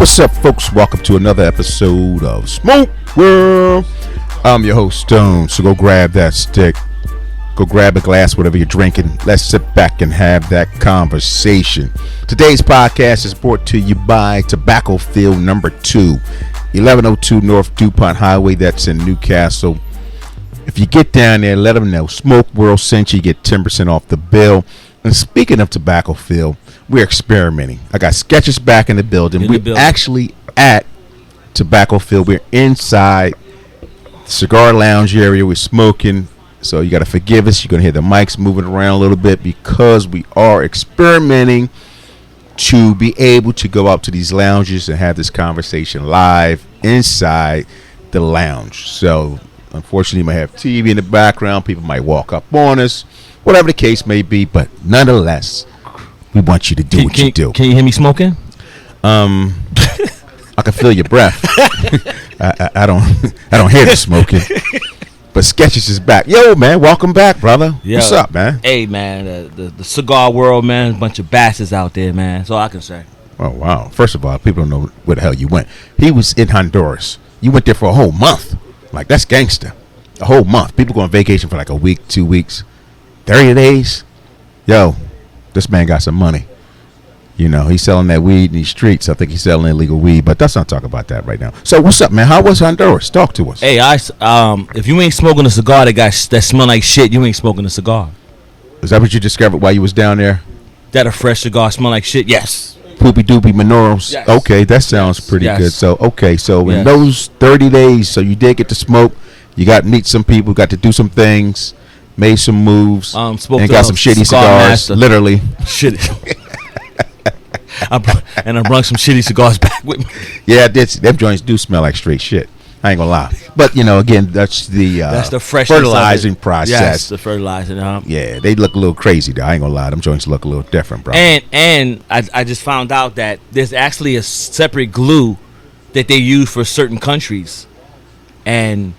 What's up, folks? Welcome to another episode of Smoke World. I'm your host, Stone. So go grab that stick. Go grab a glass, whatever you're drinking. Let's sit back and have that conversation. Today's podcast is brought to you by Tobacco Field Number 2, 1102 North DuPont Highway. That's in Newcastle. If you get down there, let them know Smoke World sent you. Get 10% off the bill. And speaking of Tobacco Field, we're experimenting. I got Sketches back in the building. We're actually at Tobacco Field. We're inside the cigar lounge area. We're smoking. So you got to forgive us. You're going to hear the mics moving around a little bit because we are experimenting to be able to go out to these lounges and have this conversation live inside the lounge. So unfortunately, you might have TV in the background. People might walk up on us, whatever the case may be. But nonetheless, we want you to do what you do. Can you hear me smoking? I can feel your breath. I don't hear the smoking. But Sketches is back. Yo, man, welcome back, brother. Yo, what's up, man? Hey, man, the cigar world, man, a bunch of bastards out there, man. That's all I can say. Oh, wow. First of all, people don't know where the hell you went. He was in Honduras. You went there for a whole month. Like, that's gangster. A whole month. People go on vacation for like a week, 2 weeks, 30 days. Yo, this man got some money. You know, he's selling that weed in these streets. I think he's selling illegal weed, but let's not talk about that right now. So what's up, man? How was Honduras? Talk to us. Hey, if you ain't smoking a cigar that smell like shit, you ain't smoking a cigar. Is that what you discovered while you was down there? That a fresh cigar smell like shit? Yes. Poopy doopy Manoros. Yes. Okay, that sounds pretty good. So in those 30 days, so you did get to smoke. You got to meet some people, got to do some things, made some moves, and got some shitty cigars. Master. Literally. Shitty. I brought some shitty cigars back with me. Yeah, them joints do smell like straight shit. I ain't gonna lie. But, again, that's the fertilizing process. Yes, the fertilizing. Yeah, they look a little crazy, though. I ain't gonna lie. Them joints look a little different, bro. And I just found out that there's actually a separate glue that they use for certain countries. And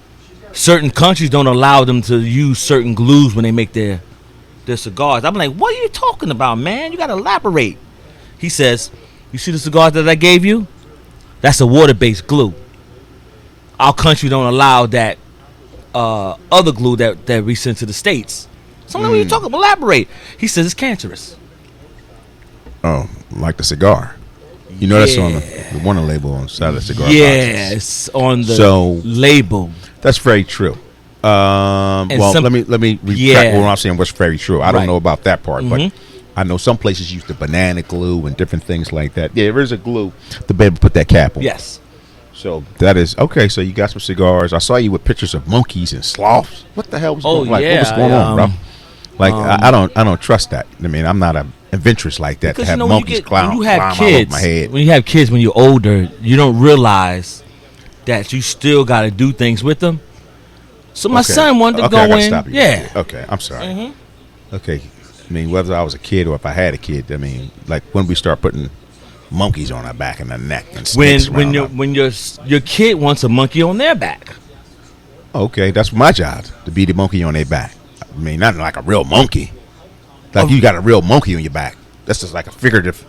certain countries don't allow them to use certain glues when they make their cigars. I'm like, what are you talking about, man? You gotta elaborate. He says, you see the cigars that I gave you? That's a water-based glue. Our country don't allow that other glue that we send to the States. So what are you talking about? Elaborate. He says it's cancerous. Oh, like the cigar. You know that's on the warning label on the side of the cigar box. Yes, on the label. That's very true. Let me retract what I'm saying. What's very true. I don't know about that part, but I know some places use the banana glue and different things like that. Yeah, there is a glue to be able to put that cap on. Yes. So that is okay. So you got some cigars. I saw you with pictures of monkeys and sloths. What the hell was going on? What was going on, bro? Like I don't trust that. I mean, I'm not adventurous like that to have monkeys climb over my head. When you have kids, when you're older, you don't realize that you still got to do things with them. So my son wanted to go in. Stop you. Yeah. Okay, I'm sorry. Okay. I mean, whether I was a kid or if I had a kid, I mean, like when we start putting monkeys on our back and our neck and when your kid wants a monkey on their back. Okay, that's my job, to be the monkey on their back. I mean, not like a real monkey. Like you got a real monkey on your back. That's just like a figurative.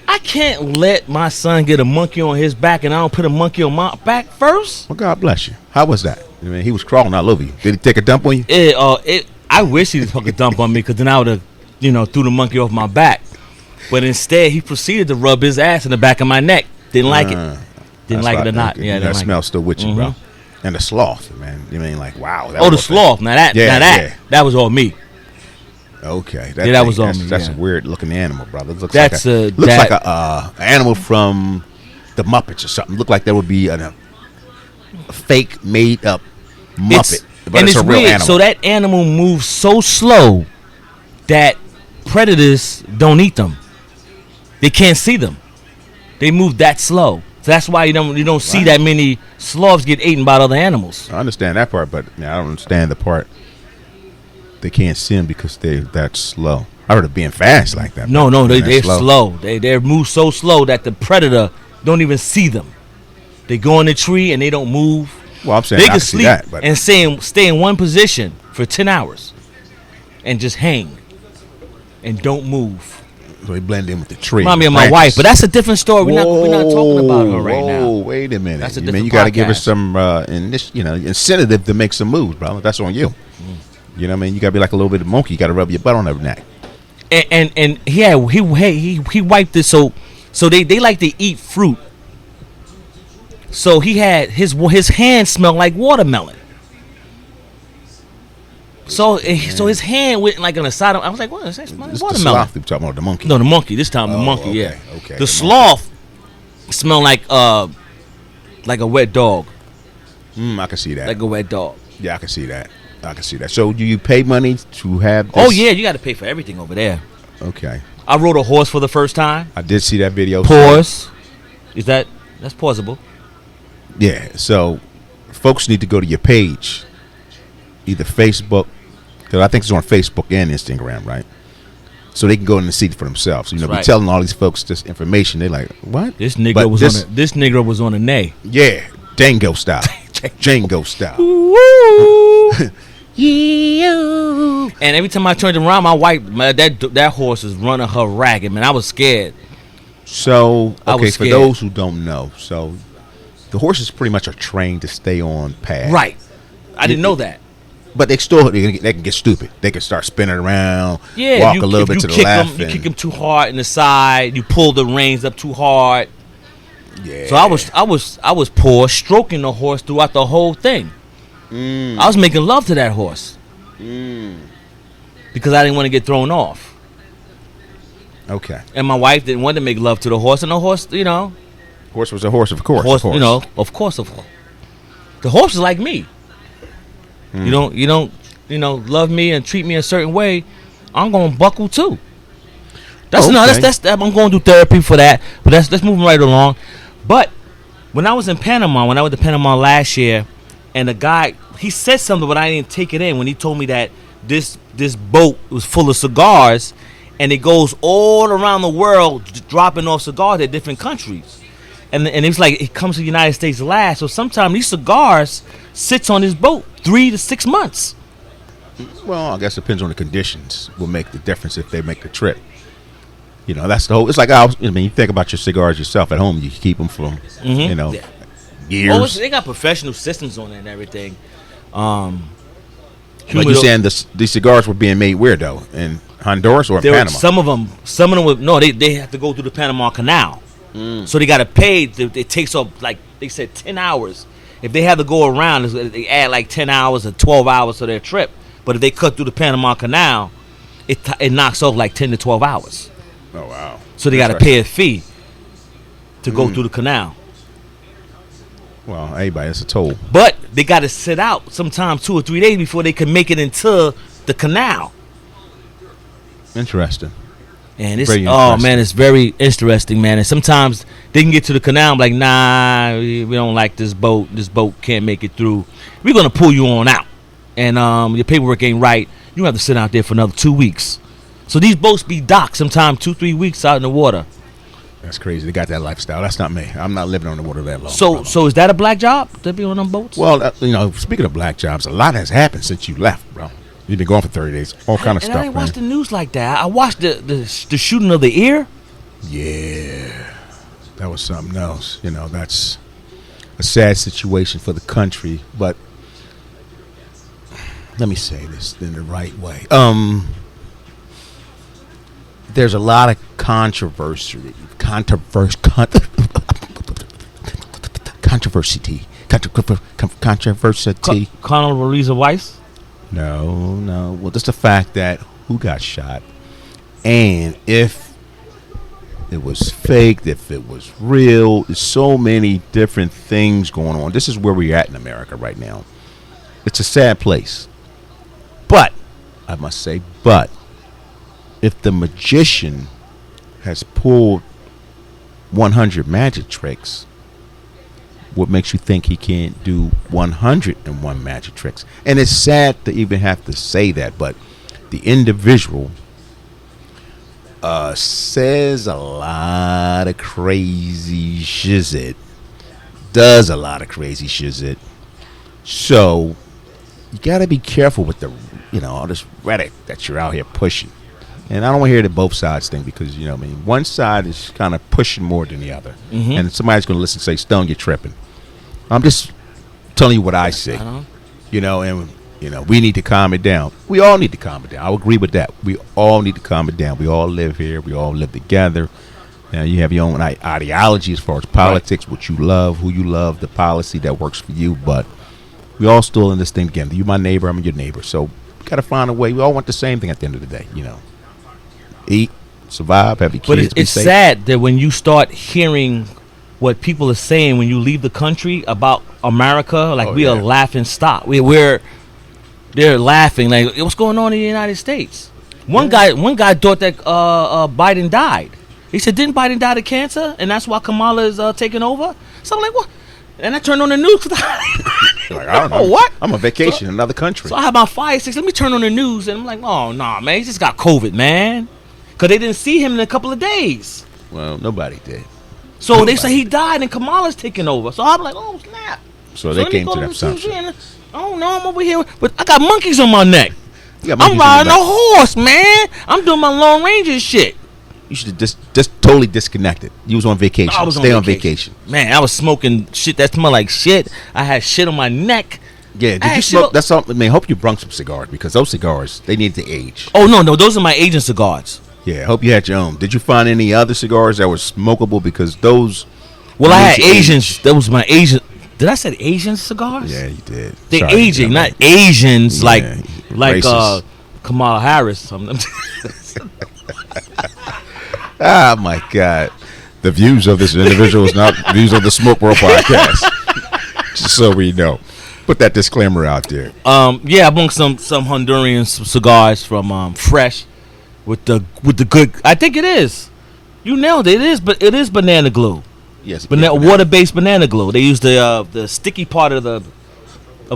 I can't let my son get a monkey on his back and I don't put a monkey on my back first. Well, God bless you. How was that? I mean, he was crawling all over you. Did he take a dump on you? I wish he took a dump on me because then I would have, threw the monkey off my back. But instead, he proceeded to rub his ass in the back of my neck. Didn't like it. Didn't like it or not. Yeah, that smell still with you, bro. And the sloth, man. You mean like, wow. The sloth. Now that was all me. Okay. That was on me. That's a weird looking animal, brother. It looks like a animal from the Muppets or something. Look like that would be a fake made up Muppet. But it's a real animal. So that animal moves so slow that predators don't eat them. They can't see them. They move that slow. So that's why you don't see that many sloths get eaten by other animals. I understand that part, but I don't understand the part they can't see them because they're that slow. I heard of being fast like that. No, they're slow. They move so slow that the predator don't even see them. They go in the tree and they don't move. Well, I'm saying they can sleep and stay in one position for 10 hours and just hang and don't move. So they blend in with the tree. Remind me of my wife, but that's a different story. We're not talking about her right now. Wait a minute. That's a You different you got to give her podcast. some incentive to make some moves, brother. That's on you. You know what I mean? You got to be like a little bit of monkey. You got to rub your butt on her neck. And he wiped it so they like to eat fruit. So he had his hand smelled like watermelon. So his hand went like on the side of. I was like, what is that? Smell like This the watermelon. sloth we talking about, the monkey. No, the monkey. This time the Oh, monkey. okay, Yeah. okay, The the sloth smelled like a wet dog. I can see that. Like a wet dog. Yeah, I can see that. So do you pay money to have this? Oh yeah, you got to pay for everything over there. Okay. I rode a horse for the first time. I did see that video. Pause. That's pausable? Yeah. So folks need to go to your page. Either Facebook, because I think it's on Facebook and Instagram, right? So they can go in and see it for themselves. You know, That's be right. telling all these folks this information. They're like, what? This nigga But this nigga was on a nay. Yeah, Django style. Django style. And every time I turned around, my wife, that horse is running her ragged, man. I was scared. So, I okay, was for scared. those who don't know, so the horses pretty much are trained to stay on path. Right. I didn't know that. But they can get stupid. They can start spinning around, Yeah, walk if a little bit to the left. You kick them too hard in the side. You pull the reins up too hard. Yeah. So I was poor, stroking the horse throughout the whole thing. I was making love to that horse because I didn't want to get thrown off. Okay. And my wife didn't want to make love to the horse, and the horse, Horse was a horse, of course. horse, of course. of course. The horse is like me. You don't love me and treat me a certain way, I'm gonna buckle too. That's I'm going to do therapy for that. But let's move right along. But when I was in Panama, when I went to Panama last year, and the guy, he said something, but I didn't take it in when he told me that this boat was full of cigars, and it goes all around the world dropping off cigars at different countries. And it was like it comes to the United States last. So sometimes these cigars sits on this boat 3 to 6 months. Well, I guess it depends on the conditions. Will make the difference if they make the trip. You know, that's the whole. It's like you think about your cigars yourself at home. You keep them for Yeah. years. They got professional systems on it and everything. But you're saying the cigars were being made where though? In Honduras or in Panama? Some of them they have to go through the Panama Canal. So they got to pay. It takes up, like they said, 10 hours. If they have to go around, they add like 10 hours or 12 hours to their trip. But if they cut through the Panama Canal, it knocks off like 10 to 12 hours. Oh wow! So they got to pay a fee to go through the canal. Well, everybody, it's a toll. But they got to sit out sometimes 2 or 3 days before they can make it into the canal. Interesting. And it's Very man, it's very interesting, man. And sometimes they can get to the canal, like, nah, we don't like this boat. This boat can't make it through. We're gonna pull you on out, and your paperwork ain't right. You have to sit out there for another 2 weeks. So these boats be docked sometimes 2-3 weeks out in the water. That's crazy. They got that lifestyle. That's not me. I'm not living on the water that long. So is that a black job to be on them boats? Well, speaking of black jobs, a lot has happened since you left, bro. You've been gone for 30 days. All kind of and stuff, I didn't man. watch the news like that. I watched the shooting of the ear. Yeah, that was something else. That's a sad situation for the country. But let me say this in the right way. There's a lot of controversy. Condoleezza Rice. No. Well, just the fact that who got shot, and if it was fake, if it was real. There's so many different things going on. This is where we're at in America right now. It's a sad place. But, I must say, if the magician has pulled 100 magic tricks, what makes you think he can't do 101 magic tricks? And it's sad to even have to say that, but the individual says a lot of crazy shizit, does a lot of crazy shizit. So you got to be careful with all this rhetoric that you're out here pushing. And I don't want to hear the both sides thing because, you know what I mean, one side is kind of pushing more than the other. And somebody's going to listen and say, Stone, you're tripping. I'm just telling you what I see. You know, and, you know, we need to calm it down. We all need to calm it down. I'll agree with that. We all need to calm it down. We all live here. We all live together. Now, you have your own ideology as far as politics, what you love, who you love, the policy that works for you. But we all still in this thing together. You my neighbor, I'm your neighbor. So we got to find a way. We all want the same thing at the end of the day, you know. Eat, survive, have your kids. But it's sad that when you start hearing what people are saying when you leave the country about America, like we are laughing stock. They're laughing like, what's going on in the United States? One guy thought that Biden died. He said, didn't Biden die of cancer? And that's why Kamala is taking over? So I'm like, what? And I turned on the news. Like, I don't know. What? I'm on vacation in another country. So I have my Fire Stick. Let me turn on the news. And I'm like, oh, nah, man. He just got COVID, man. Because they didn't see him in a couple of days. Well, nobody did. So they say he died and Kamala's taking over. So I'm like, oh, snap. So they came to that assumption. I don't know. I'm over here. But I got monkeys on my neck. I'm riding a horse, man. I'm doing my Long Ranger shit. You should have just totally disconnected. You was on vacation. I was Stay on vacation. Man, I was smoking shit that smelled like shit. I had shit on my neck. Yeah, did you smoke? That's all. I mean, hope you brung some cigars because those cigars, they need to age. Oh, no, those are my agent cigars. Yeah, I hope you had your own. Did you find any other cigars that were smokable? Because those... Well, I had Asians. That was my Asian... Did I say Asian cigars? Yeah, you did. They're aging, not Asians like Kamala Harris. Ah, my God. The views of this individual is not views of the Smoke World podcast. Just so we know. Put that disclaimer out there. Yeah, I bought some Honduran cigars from Fresh with the good. I think it is. You nailed it. It is banana glue. Yes, water-based banana glue. They use the sticky part of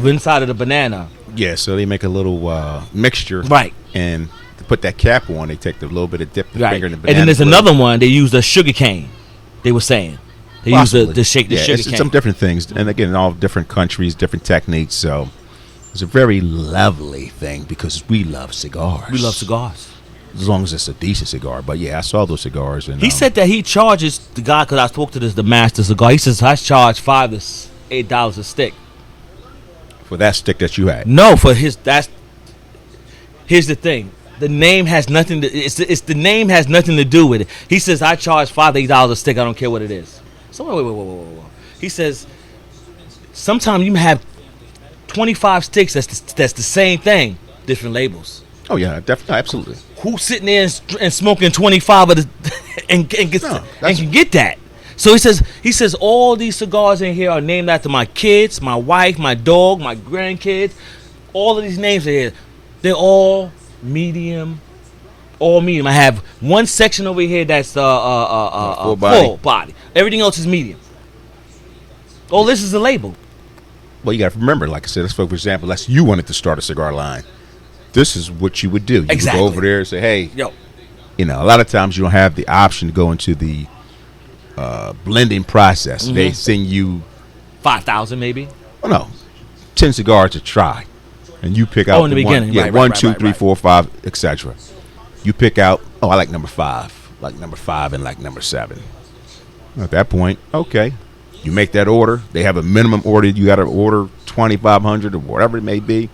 inside of the banana. Yeah, so they make a little mixture, right? And to put that cap on, they take a little bit of dip the finger in the banana. And then there's another one. They use the sugar cane. They were saying they use the sugar cane. Some different things, and again, in all different countries, different techniques. So it's a very lovely thing because we love cigars. We love cigars. As long as it's a decent cigar. But yeah, I saw those cigars. And he said that he charges the guy, because I spoke to the master cigar. He says, I charge $5 to $8 a stick. For that stick that you had? No, for here's the thing. The name has nothing to the name has nothing to do with it. He says, I charge $5 to $8 a stick. I don't care what it is. So wait. He says, sometimes you have 25 sticks that's the same thing, different labels. Oh yeah, definitely, absolutely. Who's sitting there and smoking 25 of the and can get that? So he says all these cigars in here are named after my kids, my wife, my dog, my grandkids. All of these names are here. They're all medium. I have one section over here that's full body. Everything else is medium. All this is a label. Well, you got to remember, like I said, for example, let's you wanted to start a cigar line. This is what you would do. You would go over there and say, hey, you know, a lot of times you don't have the option to go into the blending process. Mm-hmm. They send you 5,000 maybe. Oh no, 10 cigars to try, and you pick out in the beginning. Yeah, 1, 2, 3, 4, 5, etc. You pick out. Oh, I like number 5, and like number 7. At that point, okay, you make that order. They have a minimum order. You got to order 2,500 or whatever it may be.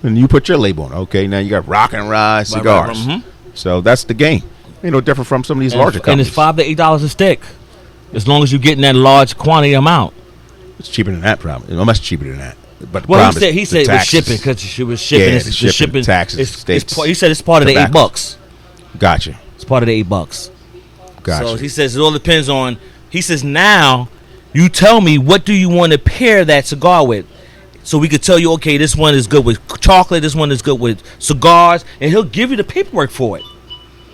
And you put your label on. Okay, now you got Rock and Rye cigars. Mm-hmm. So that's the game. Ain't no different from some of these larger companies. And it's $5 to $8 a stick, as long as you're getting that large quantity amount. It's cheaper than that, probably. It's much cheaper than that. But he said it was shipping because she was shipping. Yeah, the shipping taxes. He said it's part of the $8. Gotcha. It's part of the $8. Gotcha. So he says it all depends on. He says now, you tell me what do you want to pair that cigar with. So we could tell you, okay, this one is good with chocolate, this one is good with cigars, and he'll give you the paperwork for it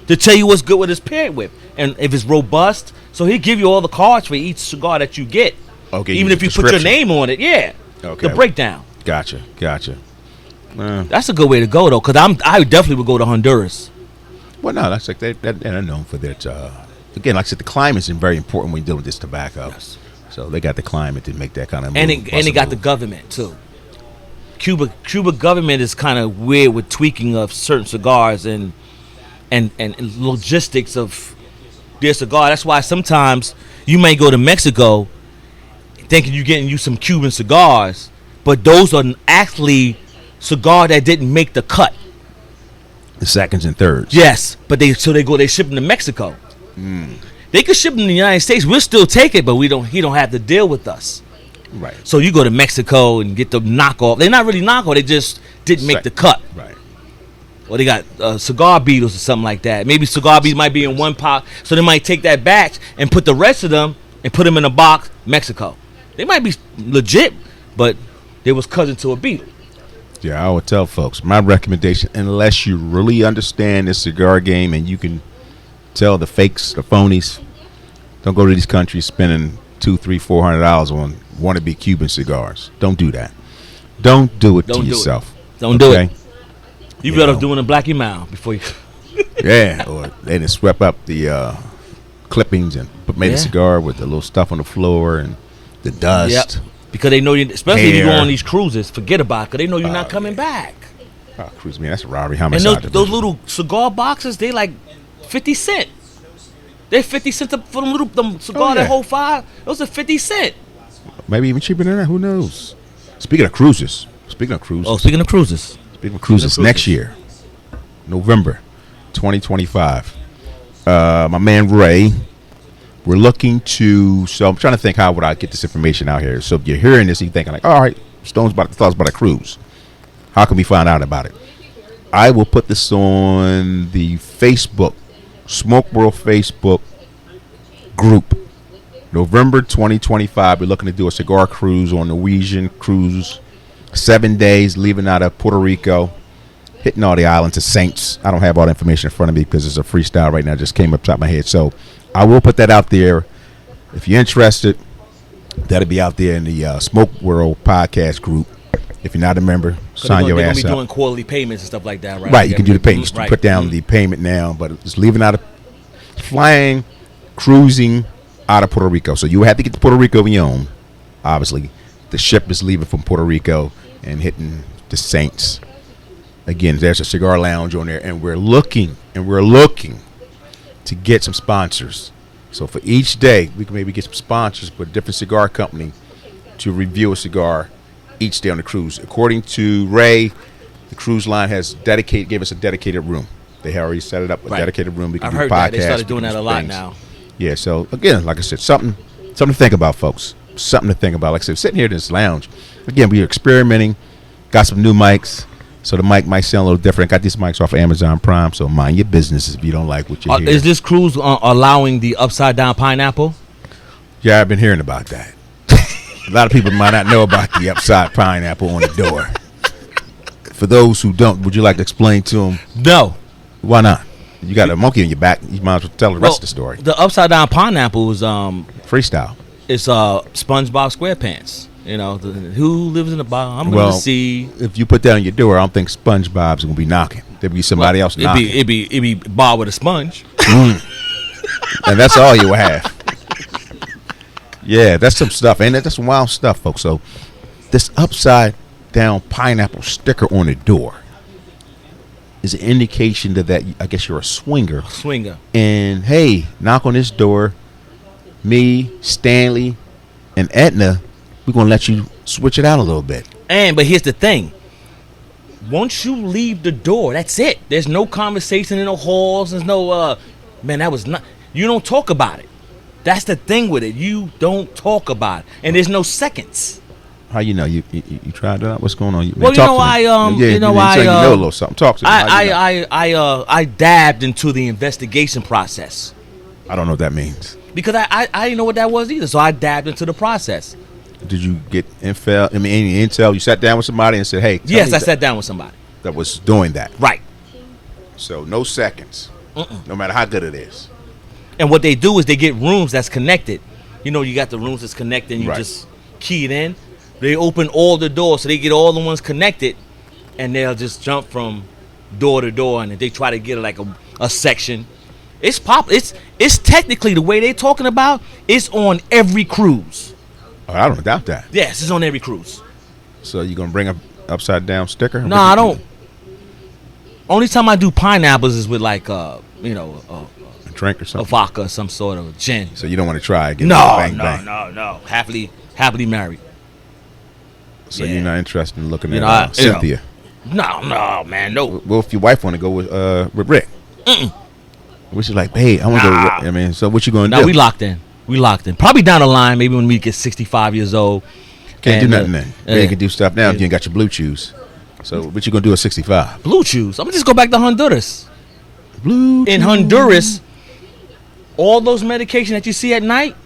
to tell you what's good with it's paired with, and if it's robust. So he'll give you all the cards for each cigar that you get. Okay, even if you put your name on it, Okay. The breakdown. Gotcha. That's a good way to go though, because I definitely would go to Honduras. Well, no, that's like they're known for that. Again, like I said, the climate is very important when you deal with this tobacco. Yes. So they got the climate to make that kind of move. And they got the government too. Cuba government is kind of weird with tweaking of certain cigars, and and logistics of their cigar. That's why sometimes you may go to Mexico thinking you're getting you some Cuban cigars, but those are actually cigar that didn't make the cut. The seconds and thirds. Yes, but they ship them to Mexico. They could ship them to the United States. We'll still take it, but he don't have to deal with us. Right. So you go to Mexico and get the knockoff. They're not really knockoff. They just didn't make the cut. Right. Or they got cigar beetles or something like that. Maybe cigar beetles might be in one pot, so they might take that batch and put the rest of them and put them in a box, Mexico. They might be legit, but they was cousin to a beetle. Yeah, I would tell folks, my recommendation, unless you really understand this cigar game and you can tell the fakes, the phonies, don't go to these countries spending $200-$400 on wannabe Cuban cigars. Don't do that. Don't do it to yourself. Don't do it. You better doing a Blackie Mile before you. Yeah, or they just swept up the clippings and made a cigar with the little stuff on the floor and the dust. Yep. Because they know you, especially if you go on these cruises, forget about it, because they know you're not coming back. Oh, cruise, man, that's a robbery. Homicide. And those little cigar boxes, they like 50 cents. They're 50 cents for them cigar that hold 5. Those are 50 cents. Maybe even cheaper than that. Who knows? Speaking of cruises. Speaking of cruises. Next year, November 2025. My man Ray, we're looking to. So I'm trying to think how would I get this information out here. So if you're hearing this, you're thinking like, all right, Stone's thought about a cruise. How can we find out about it? I will put this on the Facebook, Smoke World Facebook group. November 2025, we're looking to do a cigar cruise on Norwegian cruise. 7 days, leaving out of Puerto Rico, hitting all the islands of Saints. I don't have all the information in front of me because it's a freestyle right now. It just came up top of my head. So I will put that out there. If you're interested, that'll be out there in the Smoke World podcast group. If you're not a member, sign your ass up. They're going to be doing quarterly payments and stuff like that, right? Right, you can do the payments. Right. Put down the payment now, but it's leaving out of flying, cruising out of Puerto Rico. So you have to get to Puerto Rico on your own. Obviously, the ship is leaving from Puerto Rico and hitting the Saints. Again, there's a cigar lounge on there, and we're looking to get some sponsors. So for each day, we can maybe get some sponsors for a different cigar company to review a cigar each day on the cruise. According to Ray, the cruise line gave us a dedicated room. They already set it up, a dedicated room. We can do podcasts. That. They started doing that a lot now. Yeah, so again, like I said, something to think about, folks. Something to think about. Like I said, sitting here in this lounge, again, we're experimenting. Got some new mics, so the mic might sound a little different. Got these mics off of Amazon Prime, so mind your business if you don't like what you hear. Is this cruise allowing the upside down pineapple? Yeah, I've been hearing about that. A lot of people might not know about the upside pineapple on the door. For those who don't, would you like to explain to them? No. Why not? You got a monkey on your back. You might as well tell the rest of the story. The upside down pineapple is freestyle. It's SpongeBob SquarePants. You know, who lives in the bottom of the sea? If you put that on your door, I don't think SpongeBob's gonna be knocking. There'd be somebody else knocking. It'd be Bob with a sponge. And that's all you have. Yeah, that's some stuff, ain't it? That's some wild stuff, folks. So this upside down pineapple sticker on the door is an indication that I guess you're a swinger. And hey, knock on this door. Me, Stanley, and Edna, we're going to let you switch it out a little bit. But here's the thing. Once you leave the door, that's it. There's no conversation in the halls. There's no, man, that was not, you don't talk about it. That's the thing with it. You don't talk about it. And there's no seconds. How you know? You tried that out? What's going on? Well, you know, you know a little something. Talk to me. I dabbed into the investigation process. I don't know what that means. Because I didn't know what that was either, so I dabbed into the process. Did you get intel? Any intel? You sat down with somebody and said, "Hey." Yes, I sat down with somebody that was doing that. Right. So no seconds, no matter how good it is. And what they do is they get rooms that's connected. You know, you got the rooms that's connected, and you just key it in. They open all the doors, so they get all the ones connected, and they'll just jump from door to door, and they try to get like a section. It's It's technically the way they're talking about. It's on every cruise. Oh, I don't doubt that. Yes, it's on every cruise. So you gonna bring a upside down sticker? No, I don't. Only time I do pineapples is with like a drink or something. vodka, some sort of gin. So you don't want to try it? No. Happily married. So you're not interested in looking You know, at Cynthia? No, man, no. Well, if your wife want to go with Rick, which is like, hey, I want to go with Rick. I mean, so what you going to do? No, we locked in. Probably down the line, maybe when we get 65 years old. Can't do nothing then. You can do stuff now. You ain't got your blue chews. So what you going to do at 65? Blue chews. I'm going to just go back to Honduras. Blue In chews. Honduras, all those medication that you see at night,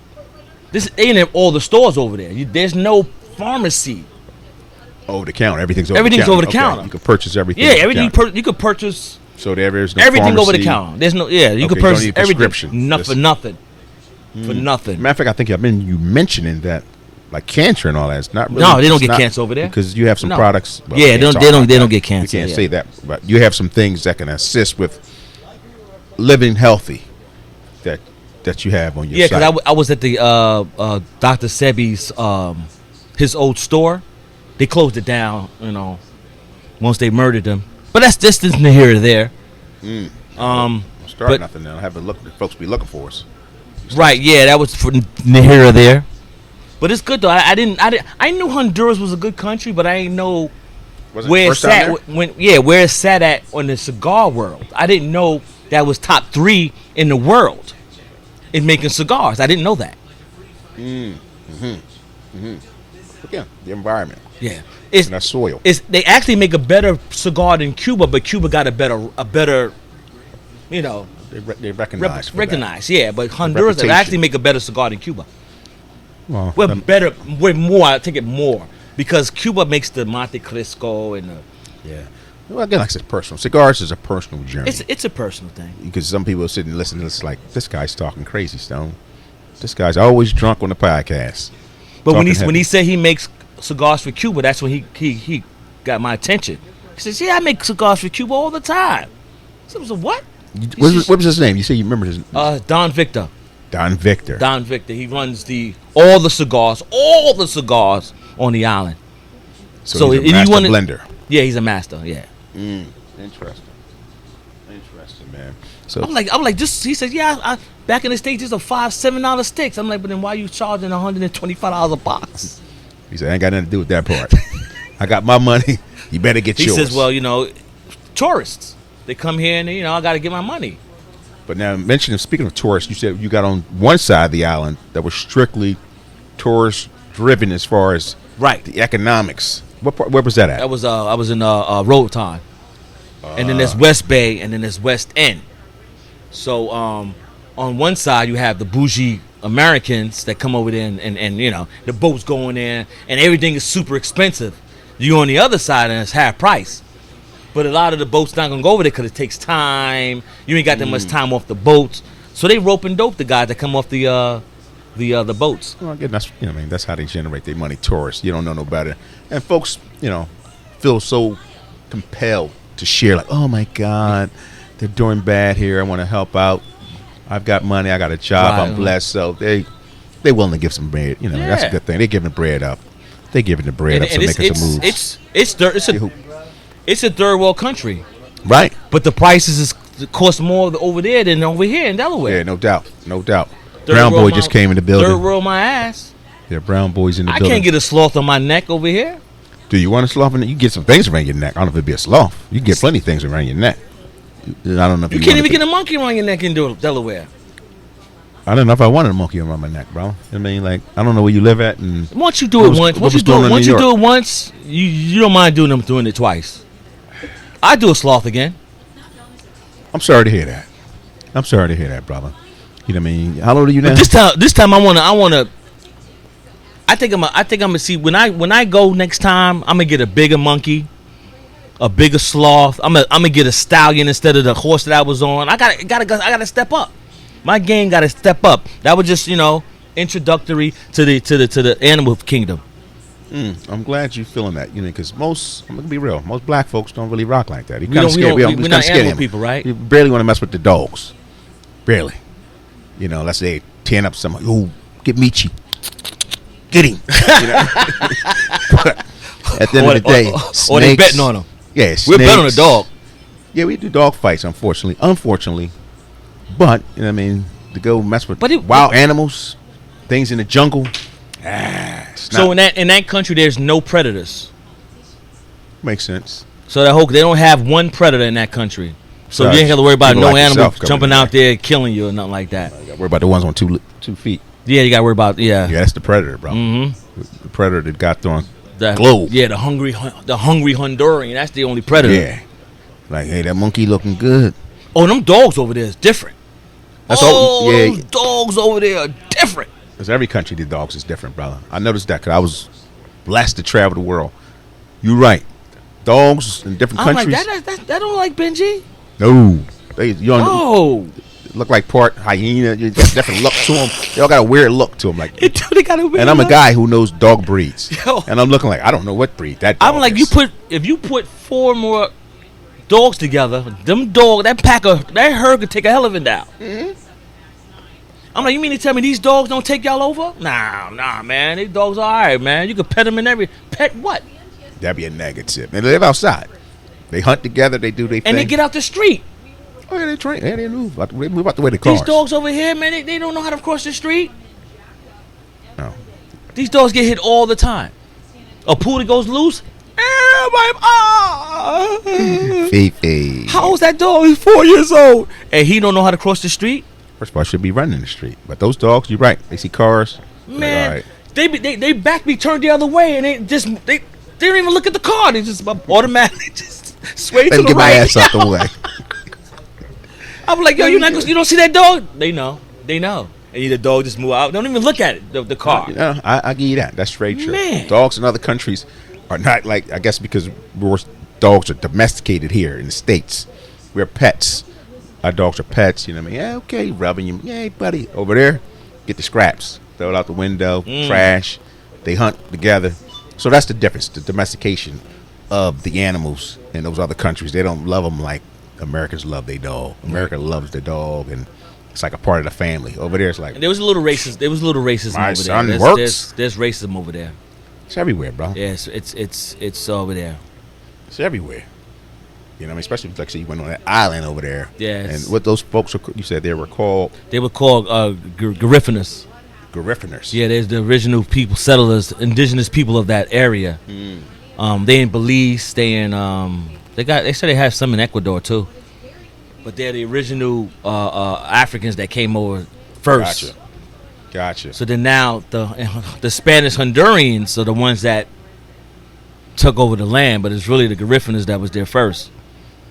this ain't in all the stores over there. There's no pharmacy. Over the counter. Everything's over the counter. You can purchase everything. Yeah, everything you could purchase. So there's no everything pharmacy. over the counter. There's no. Yeah, you could purchase everything. For nothing. For nothing. Matter of fact, I think you mentioning that, like cancer and all that. It's not really. No, they don't get cancer over there because you have some products. Well, yeah, they don't get cancer. You can't say that, but you have some things that can assist with living healthy. That you have on your site. Yeah, because I was at the Dr. Sebi's his old store. They closed it down, once they murdered him. But that's just neither here or there. Start nothing now. Have a look. Folks be looking for us. Right? Yeah, that was for neither here or there. But it's good though. I knew Honduras was a good country, but I didn't know where it's at. Where it's sat at on the cigar world. I didn't know that was top 3 in the world in making cigars. I didn't know that. Yeah, the environment. Yeah, and that soil. They actually make a better cigar than Cuba, but Cuba got a better, They recognize. Yeah, but Honduras they actually make a better cigar than Cuba. Well, we're more. I take it more because Cuba makes the Monte Cristo and the. Yeah. Well, again, like I said, personal. Cigars is a personal journey. It's a personal thing. Because some people sit and listen to this like, this guy's talking crazy, Stone. This guy's always drunk on the podcast. But when he said he makes cigars for Cuba, that's when he got my attention. He says, "Yeah, I make cigars for Cuba all the time." So I was like, "What?" What was his name? You say you remember his name? Don Victor. Don Victor. He runs all the cigars on the island. So he's a master blender. Yeah, he's a master. Yeah. Interesting, man. So I'm like, just he said, yeah. Back in the States, these are $5-7 sticks. I'm like, but then why are you charging $125 a box? He said, I ain't got nothing to do with that part. I got my money. You better get yours. He says, well, tourists, they come here and I got to get my money. But now, speaking of tourists, you said you got on one side of the island that was strictly tourist driven as far as the economics. Where was that at? That was I was in Roatan, and then there's West Bay, and then there's West End. So on one side you have the bougie Americans that come over there and the boats going in and everything is super expensive. You on the other side and it's half price. But a lot of the boats not gonna go over there because it takes time. You ain't got that much time off the boats, so they rope and dope the guys that come off the boats. Well, again, that's how they generate their money. Tourists, you don't know no better, and folks, feel so compelled to share. Like, oh my God, they're doing bad here. I want to help out. I've got money. I got a job. I'm blessed. So they willing to give some bread. That's a good thing. They're giving the bread up. They're giving the bread up. So making some moves. It's a third world country, right? But the prices cost more over there than over here in Delaware. Yeah, no doubt. Brown boy just came in the building. Third world my ass. Yeah, brown boys in the building. I can't get a sloth on my neck over here. Do you want a sloth? You get some things around your neck. I don't know if it'd be a sloth. You get plenty of things around your neck. I don't know if you can't even get a monkey around your neck in Delaware. I don't know if I wanted a monkey around my neck, bro. I mean, like, I don't know where you live at. And once you do it once, you don't mind doing it twice. I do a sloth again. I'm sorry to hear that, brother. You know what I mean? How old are you now? But this time I wanna. I think I'm gonna see when I go next time. I'm gonna get a bigger monkey, a bigger sloth. I'm gonna get a stallion instead of the horse that I was on. I gotta step up. My game gotta step up. That was just introductory to the animal kingdom. I'm glad you're feeling that. Because I'm gonna be real. Most black folks don't really rock like that. We're not animal people, right? You barely want to mess with the dogs. Barely. Let's say tearing up someone. Oh, get Michi. Get him. But at the end of the day, or they betting on him. Yeah, we're betting on a dog. Yeah, we do dog fights, unfortunately. But you know what I mean, to go mess with wild animals, things in the jungle. So in that country, there's no predators. Makes sense. So they don't have one predator in that country. So you ain't got to worry about no animal jumping out there killing you or nothing like that. You got to worry about the ones on two feet. Yeah, you got to worry about Yeah, that's the predator, bro. Mm-hmm. The predator that got on the globe. Yeah, the hungry Honduran. That's the only predator. Yeah. Like, hey, that monkey looking good. Oh, them dogs over there is different. That's those dogs over there are different. Because every country, the dogs is different, brother. I noticed that because I was blessed to travel the world. You're right. Dogs in different countries. Like, that don't like Benji. No. They look like part hyena. You got a different look to them. They all got a weird look to them. Like, they got a weird and I'm look. a guy who knows dog breeds. And I'm looking like, I don't know what breed that dog I'm like, is. if you put 4 more dogs together, that herd could take a elephant down. Mm-hmm. I'm like, you mean to tell me these dogs don't take y'all over? Nah, man. These dogs are all right, man. You can pet them in pet what? That'd be a negative. And they live outside. They hunt together. They do their thing. And they get out the street. Oh, yeah, they train. Yeah, they move. They move out the way the cars. These dogs over here, man, they don't know how to cross the street. No. These dogs get hit all the time. A poodle goes loose. Fifi. How old's that dog? He's 4 years old. And he don't know how to cross the street? First of all, I should be running the street. But those dogs, you're right. They see cars. Man, they back be turned the other way, and they don't even look at the car. They just automatically just sway to the right. Get my ass out the way. I'm like, yo, you don't see that dog? They know. And the dog just move out. Don't even look at it, the car. Yeah, I give you that. That's straight true. Man. Dogs in other countries are not like, I guess because dogs are domesticated here in the States. We're pets. Our dogs are pets, you know what I mean? Yeah, okay, rubbing you. Yeah, buddy. Over there, get the scraps. Throw it out the window, trash. They hunt together. So that's the difference, the domestication of the animals in those other countries. They don't love them like Americans love their dog. America loves the dog, and it's like a part of the family. Over there, it's like... And there was a little racism. There was a little racism my over son there. Works. There's racism over there. It's everywhere, bro. Yeah, it's over there. It's everywhere. You know what I mean? Especially like say you went on that island over there. Yes. And what those folks you said they were called? They were called Gariffiners. Gariffiners. Yeah, there's the original people, settlers, indigenous people of that area. They in Belize. They in they said they have some in Ecuador too. But they're the original Africans that came over first. Gotcha. So then now the Spanish Hondurans are the ones that took over the land, but it's really the Gariffiners that was there first.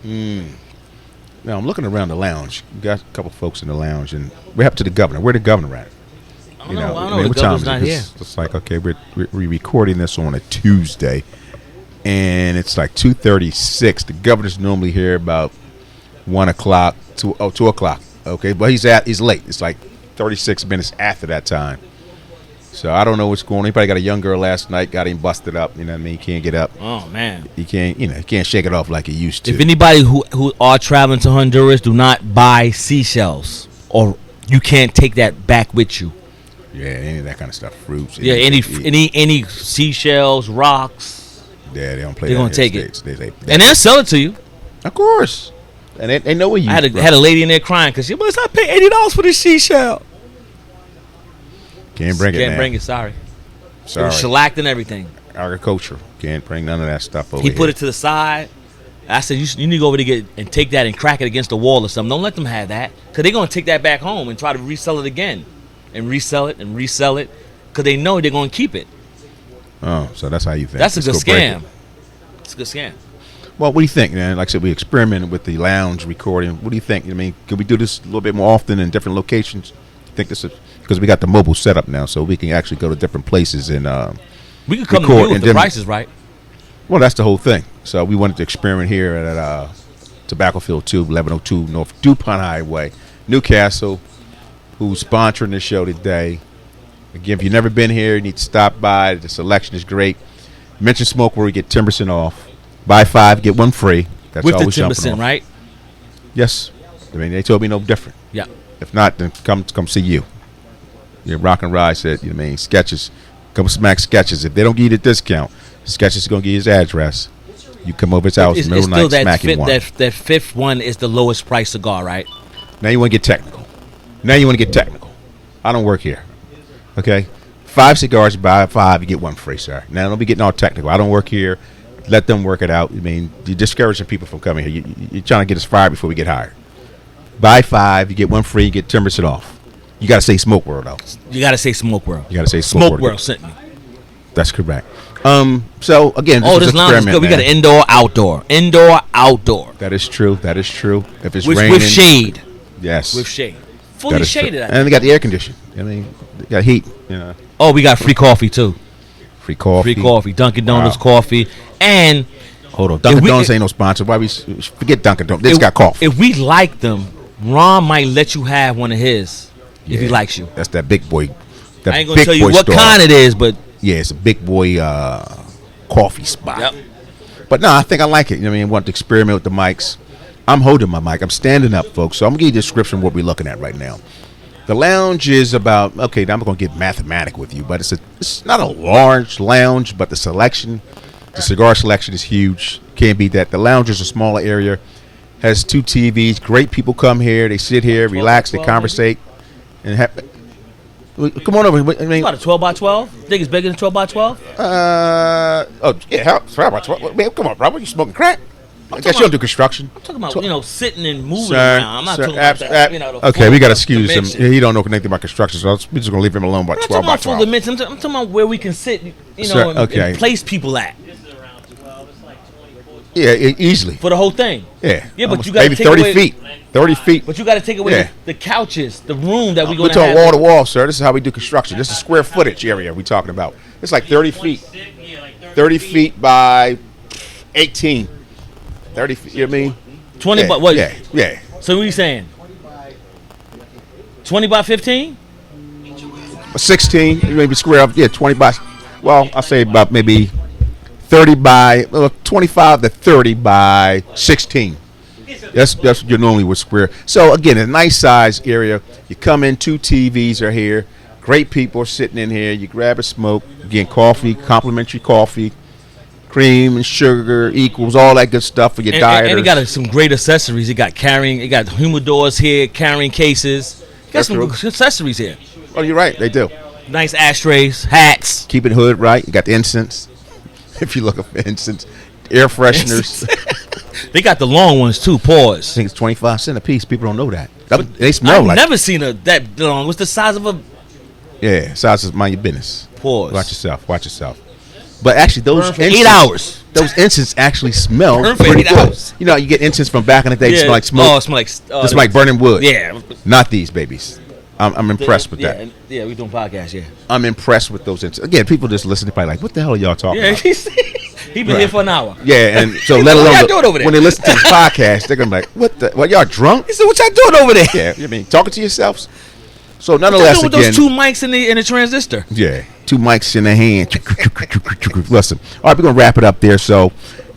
Now I'm looking around the lounge. We got a couple folks in the lounge, and we're up to the governor. Where the governor at? I don't know. The governor's not here. It's like, okay, we're recording this on a Tuesday, and it's like 2:36. The governor's normally here about 1 o'clock, 2 o'clock. Okay, but he's late. It's like 36 minutes after that time. So I don't know what's going on. He probably got a young girl last night, got him busted up. You know what I mean? He can't get up. Oh man, he can't shake it off like he used to. If anybody who are traveling to Honduras, do not buy seashells, or you can't take that back with you. Yeah, any of that kind of stuff, fruits. Yeah, any seashells, rocks. Yeah, they don't play. They're that gonna take States. it, and they'll sell it to you. Of course, and they know what you. I had a lady in there crying because she must not pay $80 for this seashell. Can't bring it. Can't bring it. Sorry. It was shellacked and everything. Agriculture can't bring none of that stuff over. He put it to the side. I said, you need to go over there and take that and crack it against the wall or something. Don't let them have that, because they're gonna take that back home and try to resell it again, and resell it, because they know they're gonna keep it. Oh, so that's how you think? That's a good scam. It's a good scam. Well, what do you think, man? Like I said, we experimented with the lounge recording. What do you think? I mean, could we do this a little bit more often in different locations? You think this is because we got the mobile setup now, so we can actually go to different places and we could come to you if the price is right. Well, that's the whole thing. So we wanted to experiment here at Tobacco Field 2, 1102 North DuPont Highway, Newcastle, who's sponsoring the show today. Again, if you've never been here, you need to stop by. The selection is great. Mention Smoke where we get 10% off. Buy 5, get 1 free. That's with always the 10%, right? Yes. I mean, they told me no different. Yeah. If not, then come see you. Yeah, Rock and Ride said, you know what I mean, Sketches. Come smack Sketches. If they don't give you the discount, Sketches is going to give you his address. You come over his house, It's middle of the still night, smack him one. that fifth one is the lowest price cigar, right? Now you want to get technical. I don't work here. Okay? 5 cigars, you buy 5, you get 1 free, sir. Now don't be getting all technical. I don't work here. Let them work it out. I mean, you're discouraging people from coming here. You're trying to get us fired before we get hired. Buy 5, you get 1 free, you get 10% off. You got to say Smoke World, though. You got to say Smoke World. You got to say Smoke World sent me. That's correct. So, again, this lounge is good. We got an indoor, outdoor. That is true. If it's with, raining. with shade. Yes. With shade. Fully shaded. And they got the air conditioning. I mean, they got heat. You know. Oh, we got free coffee, too. Free coffee. Dunkin' Donuts coffee. And hold on. Dunkin' Donuts ain't no sponsor. Why we forget Dunkin' Donuts? They just got coffee. If we like them, Ron might let you have one of his if he likes you. That's that big boy. I ain't going to tell you what kind it is, but yeah, it's a big boy coffee spot. Yep. But no, I think I like it. I mean, I want to experiment with the mics. I'm holding my mic. I'm standing up, folks. So I'm going to give you a description of what we're looking at right now. The lounge is about, okay, now I'm going to get mathematic with you, but it's not a large lounge, but the cigar selection is huge. Can't beat that. The lounge is a smaller area, has 2 TVs. Great people come here. They sit here, relax, they conversate. And come on over. I mean, about a 12 by 12? Think it's bigger than 12 by 12? Yeah, 12 by 12. Man, come on, bro. What, you smoking crack? I guess you don't do construction. I'm talking about, sitting and moving around. I'm not talking about that. Okay, we got to excuse him. He don't know anything about construction, so we're just going to leave him alone about 12 by 12. I'm talking about where we can sit, and place people at. Yeah, easily. For the whole thing. Yeah. Yeah, but you got to take 30 away, feet. 30 feet. But you got to take away the couches, the room that we're going to have. We're talking wall to wall, sir. This is how we do construction. This is square footage area we're talking about. It's like 30 feet. 30 feet by 18. 30 feet, you know what I mean? 20 by what? Yeah. So what are you saying? 20 by 15? 16, maybe square up. Yeah, 20 by, well, I'll say about maybe 30 by, 25 to 30 by 16. That's what you normally would square. So, again, a nice size area. You come in, 2 TVs are here. Great people are sitting in here. You grab a smoke. Again, coffee, complimentary coffee. Cream and sugar equals all that good stuff for your dieters. And it got some great accessories. It got humidors here, carrying cases. It got some accessories here. Oh, you're right. They do. Nice ashtrays, hats. Keep it hood right. You got the incense. If you look for incense, air fresheners. They got the long ones too. Pause. I think it's 25 cents a piece. People don't know that. They smell I've never seen that long. What's the size of a? Yeah, size is mind your business. Pause. Watch yourself. But actually, those for 8 hours. Those incense actually smell Burn for pretty 8 good. hours. You know, you get incense from back in the day. It smell like smoke. Oh, it smell like. It's like burning wood. Yeah. Not these babies. I'm impressed with that. Yeah, we doing podcasts. Yeah. I'm impressed with those incense. Again, people just listen to probably like, what the hell are y'all talking about? He been here for an hour. Yeah, and so let alone what y'all doing over there? When they listen to the podcast, they're gonna be like, what y'all drunk? He said, what y'all doing over there? Yeah, I mean, talking to yourselves. So nonetheless, with those 2 mics in the transistor. Yeah, 2 mics in the hand. Listen, all right, we're gonna wrap it up there. So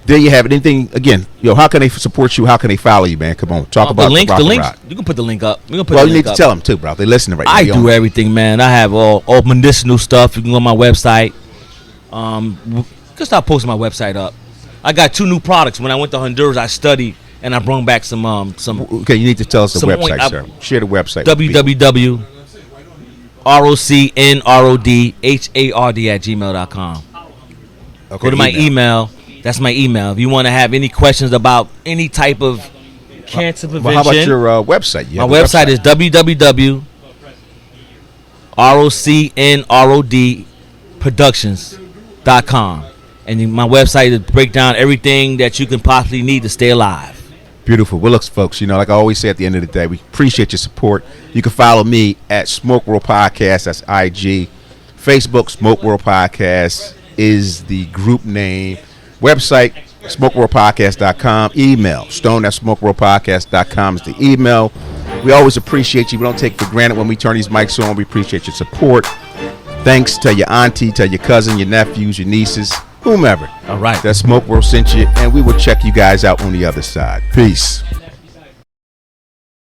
there you have it. Anything again? How can they support you? How can they follow you, man? Come on, talk about the link. You can put the link up. You need to tell them too, bro. They listening right now. I do everything, man. I have all medicinal stuff. You can go on my website. Just start posting my website up. I got 2 new products. When I went to Honduras, I studied and I brought back some. Okay, you need to tell us the website, sir. Share the website. www.rocnrodhard@gmail.com. Okay, go to my email. That's my email. If you want to have any questions about any type of cancer prevention. Well, how about your website? My website is www.rocnrodproductions.com. And my website is break down everything that you can possibly need to stay alive. Beautiful. Well, look, folks, like I always say at the end of the day, we appreciate your support. You can follow me at Smoke World Podcast. That's IG. Facebook, Smoke World Podcast is the group name. Website, smokeworldpodcast.com. Email, stone@smokeworldpodcast.com is the email. We always appreciate you. We don't take for granted when we turn these mics on. We appreciate your support. Thanks to your auntie, to your cousin, your nephews, your nieces, whomever. All right. That Smoke World sent you, and we will check you guys out on the other side. Peace.